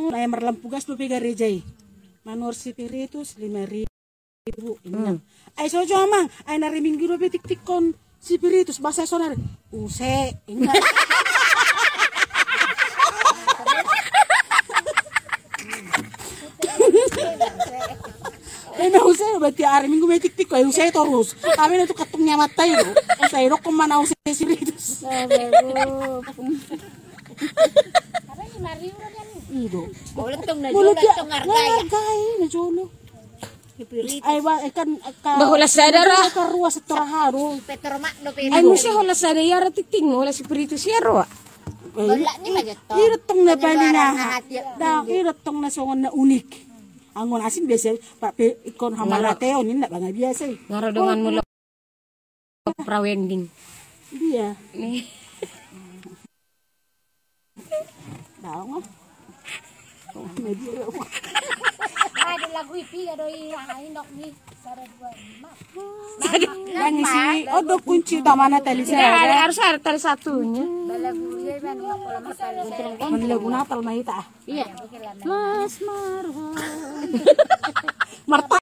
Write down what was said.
songo ay marlampugas do pegarejay. Manor sipiritus 5.000. Ay sojo amang ay narimingiro be tik-tik kon sipiritus basa sonar. Use. Na usay berarti hari minggu may tik-tik ko usay terus. Kami na to katungnya matay do. Usay ro kung mana usay sipiritus. Ido. Uletong na jono tong argaya. Na jono. Ay ba kan Bahulas sadara. Karua sa toraharo. Petromak no pero. Ay mo siya hulas sadara tikting mo hulas spiritu siya ro. Wala ni majeto. Irotong na bali na. Da irotong na songon na unik. Angon asin biasa pak ikon hamalateo ni na banga biasa. Ngarodongan mo lo prawending. Iya. Ni. Daw Ada lagu ipi ado inok ni sarad wa. Bang si odo kunci tamana tali Ada harus ada tali satunya. Lagu ye ban pola masal. Manlagu Natal mahita. Iya. Mas Marwa. Marta